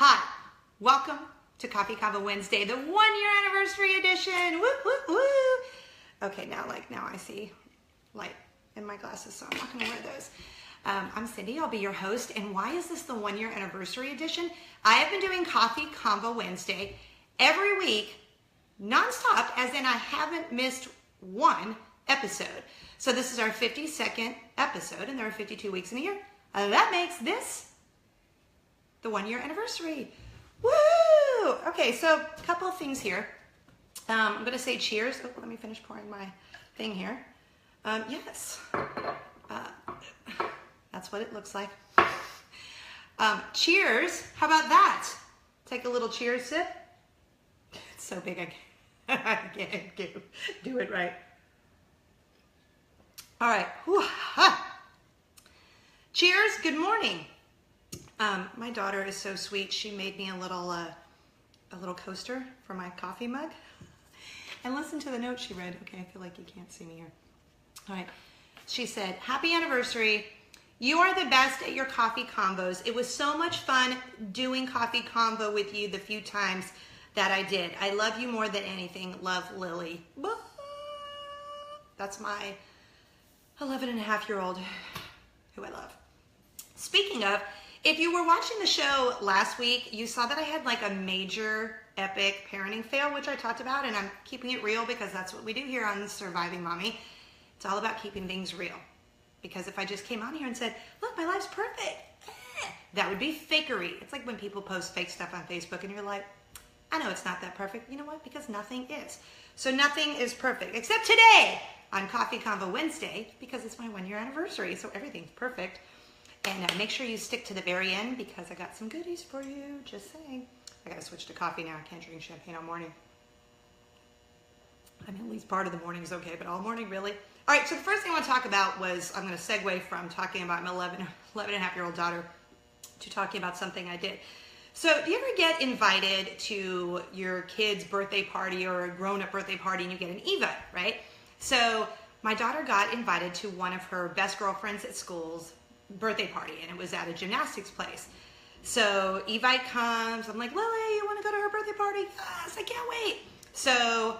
Hi, welcome to CONVO Wednesday, the 1-year anniversary edition. Woo, woo, woo. Okay, now I see light in my glasses, so I'm not gonna wear those. I'm Cindy, I'll be your host, and why is this the 1-year anniversary edition? I have been doing CONVO Wednesday every week, nonstop, as in I haven't missed one episode. So this is our 52nd episode, and there are 52 weeks in a year. That makes this the 1-year anniversary. Woo! Okay, so a couple of things here. I'm gonna say cheers. Oh, let me finish pouring my thing here. Yes, that's what it looks like. Cheers, how about that? Take a little cheers sip. It's so big, I can't do it right. All right, cheers, good morning. My daughter is so sweet. She made me a little coaster for my coffee mug. And listen to the note she read. Okay, I feel like you can't see me here. All right. She said, "Happy anniversary. You are the best at your coffee convos. It was so much fun doing coffee convo with you the few times that I did. I love you more than anything. Love, Lily." That's my 11-and-a-half-year-old who I love. Speaking of, if you were watching the show last week, you saw that I had like a major epic parenting fail, which I talked about, and I'm keeping it real because that's what we do here on Surviving Mommy. It's all about keeping things real. Because if I just came on here and said, look, my life's perfect, that would be fakery. It's like when people post fake stuff on Facebook and you're like, I know it's not that perfect. You know what? Because nothing is. So nothing is perfect, except today on CONVO Wednesday, because it's my 1-year anniversary, so everything's perfect. And make sure you stick to the very end because I got some goodies for you, just saying. I gotta switch to coffee now. I can't drink champagne all morning. I mean, at least part of the morning is okay, but all morning, really? All right, so the first thing I want to talk about was, I'm gonna segue from talking about my 11-and-a-half-year-old daughter to talking about something I did. So do you ever get invited to your kid's birthday party or a grown-up birthday party and you get an Evite, right? So my daughter got invited to one of her best girlfriends at school's birthday party, and it was at a gymnastics place. So Evite comes, I'm like, Lily, you want to go to her birthday party? Yes, I can't wait. So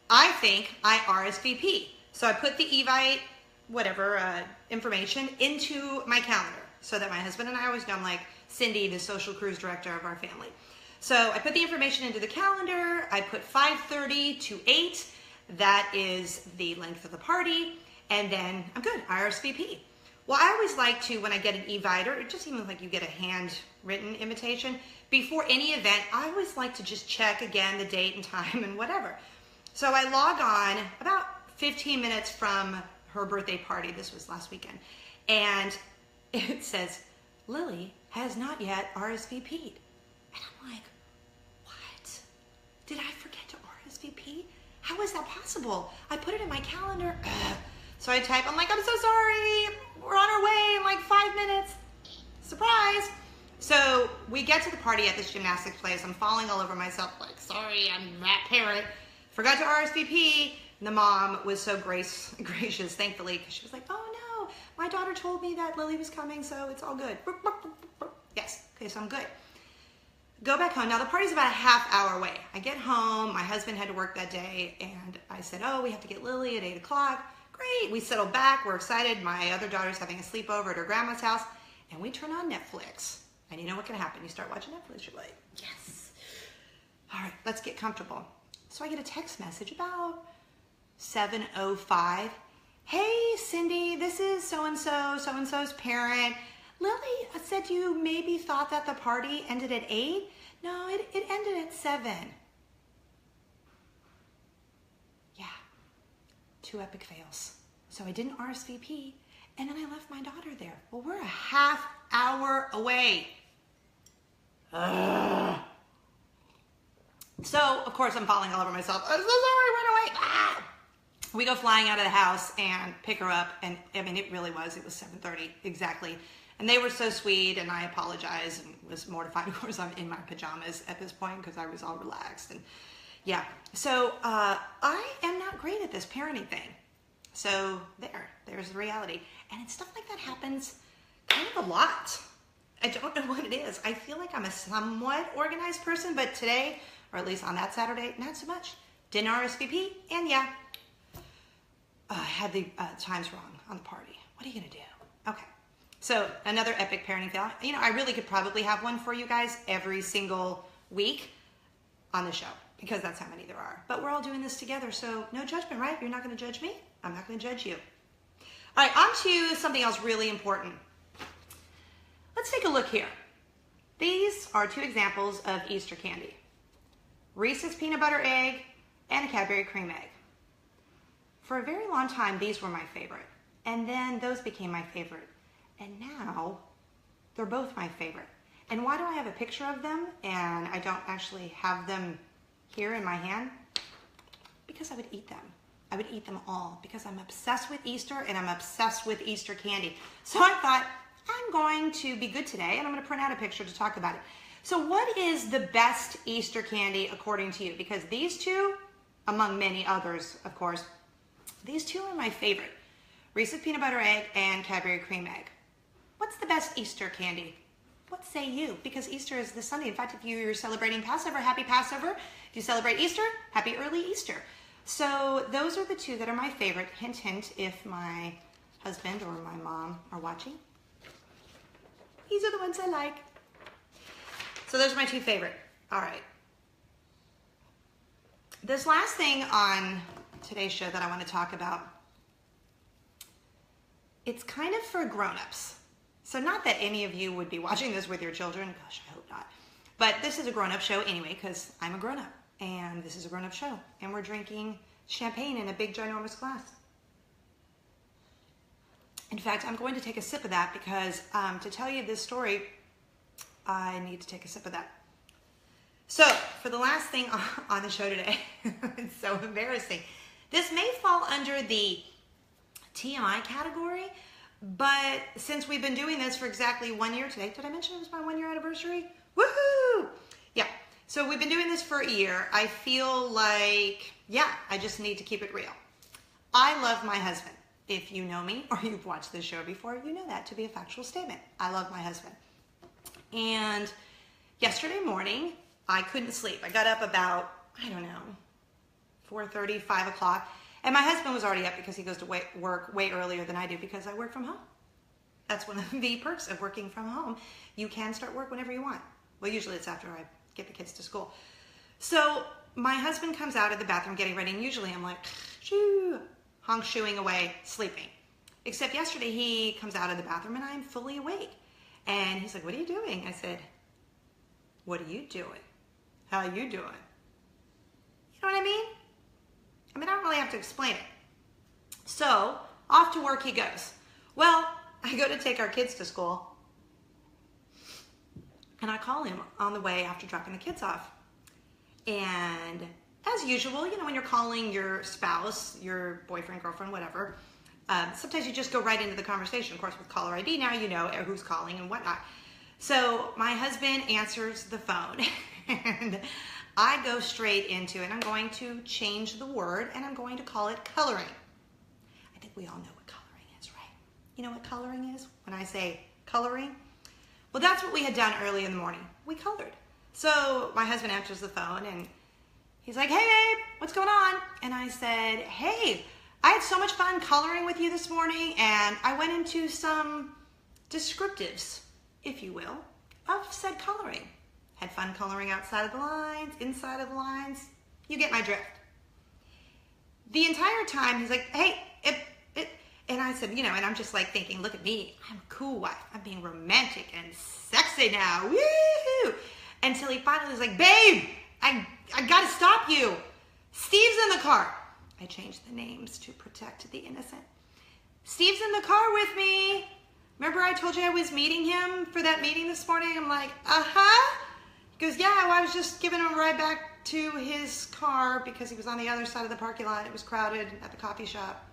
I think I RSVP. So I put the Evite, information into my calendar so that my husband and I always know I'm like Cindy, the social cruise director of our family. So I put the information into the calendar. I put 5:30 to 8. That is the length of the party. And then I'm good, I RSVP. Well, I always like to, when I get an Evite, or just even like you get a handwritten invitation, before any event, I always like to just check again the date and time and whatever. So I log on about 15 minutes from her birthday party. This was last weekend. And it says, Lily has not yet RSVP'd. And I'm like, what? Did I forget to RSVP? How is that possible? I put it in my calendar. So I type, I'm like, I'm so sorry. We're on our way in like 5 minutes. Surprise. So we get to the party at this gymnastics place. I'm falling all over myself, like, sorry, I'm that parent. Forgot to RSVP. And the mom was so gracious, thankfully, because she was like, oh no, my daughter told me that Lily was coming, so it's all good. Yes, okay, so I'm good. Go back home. Now the party's about a half hour away. I get home, my husband had to work that day, and I said, oh, we have to get Lily at 8 o'clock. Great, we settle back, we're excited. My other daughter's having a sleepover at her grandma's house, and we turn on Netflix. And you know what can happen? You start watching Netflix, you're like, yes. All right, let's get comfortable. So I get a text message about 7:05. Hey, Cindy, this is so-and-so, so-and-so's parent. Lily said you maybe thought that the party ended at 8. No, it ended at 7. Yeah, 2 epic fails. So I didn't RSVP, and then I left my daughter there. Well, we're a half hour away. Ugh. So, of course, I'm falling all over myself. I'm so sorry, run away. Ah! We go flying out of the house and pick her up, and I mean, it was 7:30 exactly. And they were so sweet, and I apologized and was mortified. Of course, I'm in my pajamas at this point because I was all relaxed. And yeah, so I am not great at this parenting thing. So there's the reality. And stuff like that happens kind of a lot. I don't know what it is. I feel like I'm a somewhat organized person, but today, or at least on that Saturday, not so much. Didn't RSVP, and yeah, I had the times wrong on the party. What are you gonna do? Okay, so another epic parenting fail. You know, I really could probably have one for you guys every single week on the show because that's how many there are. But we're all doing this together, so no judgment, right? You're not gonna judge me. I'm not gonna judge you. All right, on to something else really important. Let's take a look here. These are two examples of Easter candy. Reese's peanut butter egg and a Cadbury cream egg. For a very long time, these were my favorite. And then those became my favorite. And now, they're both my favorite. And why do I have a picture of them and I don't actually have them here in my hand? Because I would eat them. I would eat them all because I'm obsessed with Easter and I'm obsessed with Easter candy. So I thought, I'm going to be good today and I'm going to print out a picture to talk about it. So what is the best Easter candy according to you? Because these two, among many others, of course, these two are my favorite. Reese's peanut butter egg and Cadbury cream egg. What's the best Easter candy? What say you? Because Easter is this Sunday. In fact, if you're celebrating Passover, happy Passover. If you celebrate Easter, happy early Easter. So those are the two that are my favorite. Hint, hint, if my husband or my mom are watching. These are the ones I like. So those are my two favorite. All right. This last thing on today's show that I want to talk about, it's kind of for grown-ups. So not that any of you would be watching this with your children. Gosh, I hope not. But this is a grown-up show anyway because I'm a grown-up. And this is a grown-up show. And we're drinking champagne in a big, ginormous glass. In fact, I'm going to take a sip of that because to tell you this story, I need to take a sip of that. So, for the last thing on the show today, it's so embarrassing. This may fall under the TMI category, but since we've been doing this for exactly 1 year today, did I mention it was my 1 year anniversary? Woohoo! Yeah, so we've been doing this for a year. I feel like, yeah, I just need to keep it real. I love my husband. If you know me or you've watched this show before, you know that to be a factual statement. I love my husband. And yesterday morning, I couldn't sleep. I got up about, I don't know, 4:30, 5 o'clock. And my husband was already up because he goes to work way earlier than I do because I work from home. That's one of the perks of working from home. You can start work whenever you want. Well, usually it's after I get the kids to school. So my husband comes out of the bathroom getting ready, and usually I'm like, shoo, honk-shooing away, sleeping. Except yesterday he comes out of the bathroom and I'm fully awake. And he's like, what are you doing? I said, what are you doing? How are you doing? You know what I mean? I don't really have to explain it. So, off to work he goes. Well, I go to take our kids to school, and I call him on the way after dropping the kids off. And as usual, you know, when you're calling your spouse, your boyfriend, girlfriend, whatever, sometimes you just go right into the conversation. Of course, with caller ID now, you know who's calling and whatnot. So my husband answers the phone, and I go straight into it. I'm going to change the word, and I'm going to call it coloring. I think we all know what coloring is, right? You know what coloring is when I say coloring? Well, that's what we had done early in the morning. We colored. So my husband answers the phone, and he's like, hey, babe, what's going on? And I said, hey, I had so much fun coloring with you this morning, and I went into some descriptives, if you will, of said coloring. Had fun coloring outside of the lines, inside of the lines. You get my drift. The entire time, he's like, hey, and I said, you know, and I'm just like thinking, look at me. I'm a cool wife. I'm being romantic and sexy now. Woo! Until he finally was like, babe, I got to stop you. Steve's in the car. I changed the names to protect the innocent. Steve's in the car with me. Remember I told you I was meeting him for that meeting this morning? I'm like, uh-huh. He goes, yeah, well, I was just giving him a ride back to his car because he was on the other side of the parking lot. It was crowded at the coffee shop.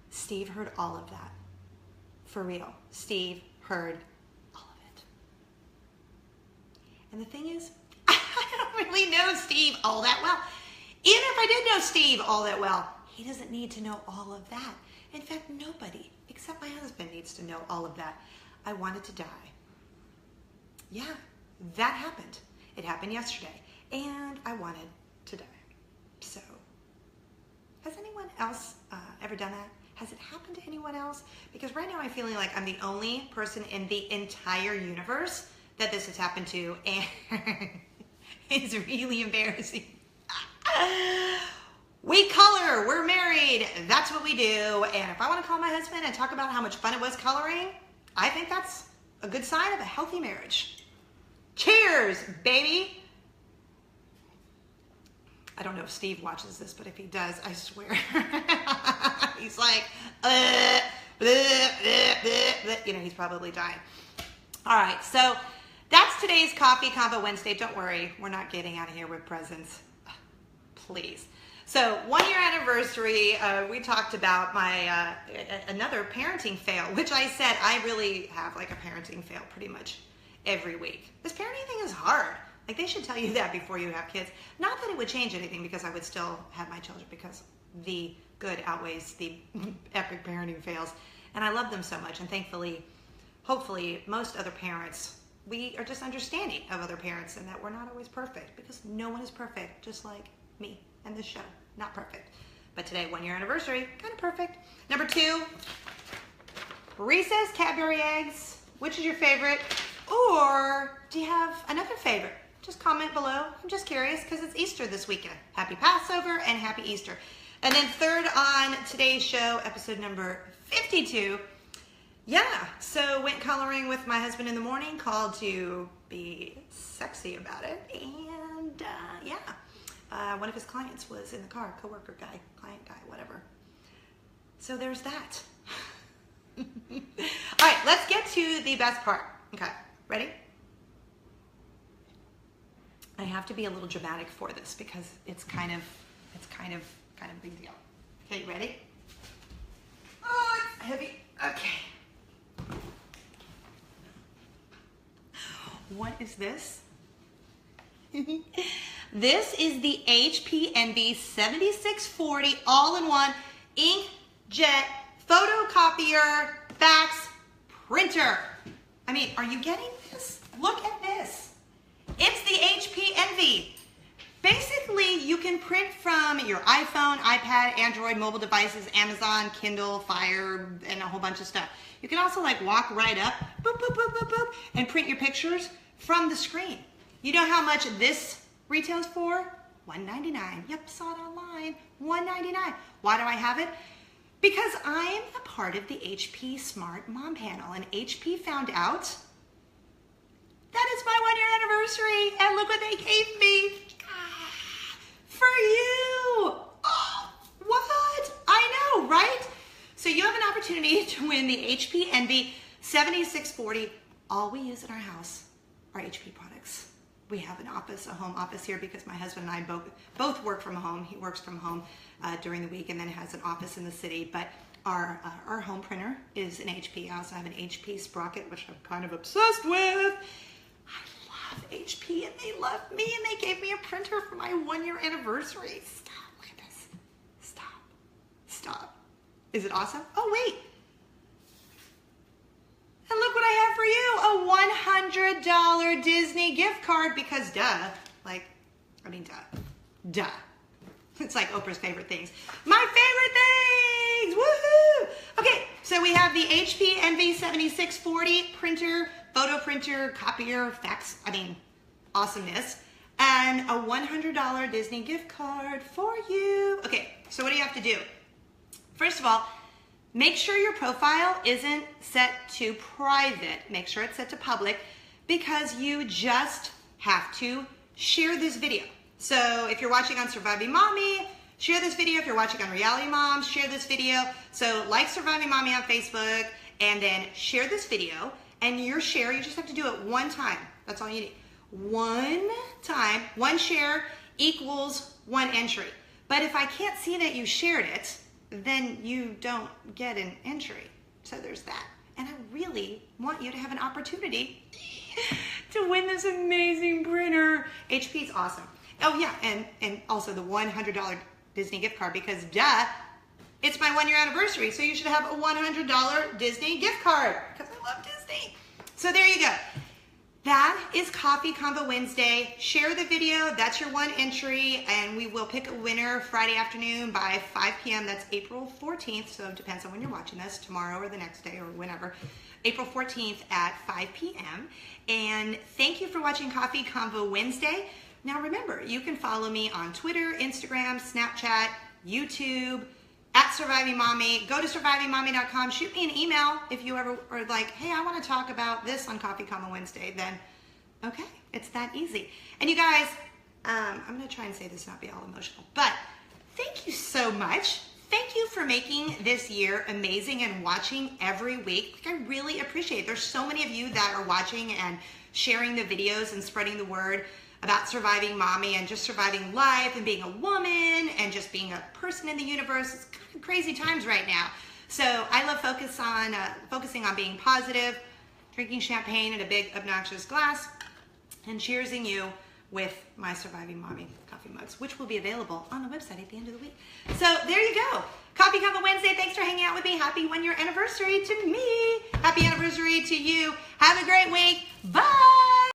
Steve heard all of that. For real. Steve heard all of it. And the thing is, I don't really know Steve all that well. Even if I did know Steve all that well, he doesn't need to know all of that. In fact, nobody except my husband needs to know all of that. I wanted to die. Yeah, that happened. It happened yesterday, and I wanted to die. So, has anyone else ever done that? Has it happened to anyone else? Because right now I'm feeling like I'm the only person in the entire universe that this has happened to, and it's really embarrassing. We color, we're married, that's what we do, and if I want to call my husband and talk about how much fun it was coloring, I think that's a good sign of a healthy marriage. Cheers, baby! I don't know if Steve watches this, but if he does, I swear, he's like, bleh, bleh, bleh. You know, he's probably dying. All right, so that's today's Coffee Convo Wednesday. Don't worry, we're not getting out of here with presents. Please. So 1 year anniversary, we talked about my another parenting fail, which I said I really have like a parenting fail pretty much every week. This parenting thing is hard. Like, they should tell you that before you have kids. Not that it would change anything, because I would still have my children, because the good outweighs the epic parenting fails. And I love them so much. And thankfully, hopefully, most other parents, we are just understanding of other parents, and that we're not always perfect, because no one is perfect, just like me and this show. Not perfect. But today, 1 year anniversary, kind of perfect. Number 2, Reese's Cadbury eggs. Which is your favorite? Or do you have another favorite? Just comment below. I'm just curious, because it's Easter this weekend. Happy Passover and happy Easter. And then third on today's show, episode number 52. Yeah, so went coloring with my husband in the morning, called to be sexy about it. And one of his clients was in the car, coworker guy, client guy, whatever. So there's that. All right, let's get to the best part. Okay, ready? I have to be a little dramatic for this, because it's kind of a big deal. Okay, you ready? Oh, it's heavy. Okay. What is this? This is the HP Envy 7640 all-in-one inkjet photocopier fax printer. I mean, are you getting this? Look at this. It's the HP Envy. Basically, you can print from your iPhone, iPad, Android, mobile devices, Amazon, Kindle, Fire, and a whole bunch of stuff. You can also like walk right up, boop, boop, boop, boop, boop, and print your pictures from the screen. You know how much this retails for? $1.99. Yep, saw it online. $1.99. Why do I have it? Because I'm a part of the HP Smart Mom Panel, and HP found out that it's my 1 year anniversary, and look what they gave me. For you. Oh, what? I know, right? So you have an opportunity to win the HP Envy 7640. All we use in our house are HP products. We have an office, a home office here, because my husband and I both work from home. He works from home during the week and then has an office in the city. But our home printer is an HP. I also have an HP Sprocket, which I'm kind of obsessed with. I love HP, and they love me, and they gave me a printer for my 1 year anniversary. Stop, look at this. Stop, stop. Is it awesome? Oh, wait. And look what I have for you, a $100 Disney gift card, because duh. It's like Oprah's favorite things. My favorite things, woohoo! Okay, so we have the HP Envy 7640 printer, photo printer, copier, fax, awesomeness, and a $100 Disney gift card for you. Okay, so what do you have to do? First of all, make sure your profile isn't set to private. Make sure it's set to public, because you just have to share this video. So if you're watching on Surviving Mommy, share this video. If you're watching on Reality Moms, share this video. So like Surviving Mommy on Facebook, and then share this video. And your share, you just have to do it one time. That's all you need. One time, one share equals one entry. But if I can't see that you shared it, then you don't get an entry. So there's that. And I really want you to have an opportunity to win this amazing printer. HP's awesome. Oh yeah, and also the $100 Disney gift card, because duh, it's my 1 year anniversary, so you should have a $100 Disney gift card because I love Disney. So there you go. That is Coffee Convo Wednesday. Share the video. That's your one entry, and we will pick a winner Friday afternoon by 5 p.m. That's April 14th, so it depends on when you're watching this, tomorrow or the next day or whenever. April 14th at 5 p.m. And thank you for watching Coffee Convo Wednesday. Now remember, you can follow me on Twitter, Instagram, Snapchat, YouTube, at Surviving Mommy. Go to survivingmommy.com. Shoot me an email if you ever are like, hey, I want to talk about this on Coffee Convo Wednesday. Then, okay, it's that easy. And you guys, I'm going to try and say this, not be all emotional, but thank you so much. Thank you for making this year amazing and watching every week. I really appreciate it. There's so many of you that are watching and sharing the videos and spreading the word about surviving mommy and just surviving life and being a woman and just being a person in the universe. It's kind of crazy times right now. So I love focusing on being positive, drinking champagne in a big obnoxious glass, and cheersing you with my Surviving Mommy coffee mugs, which will be available on the website at the end of the week. So there you go. Coffee Convo Wednesday. Thanks for hanging out with me. Happy 1 year anniversary to me. Happy anniversary to you. Have a great week. Bye.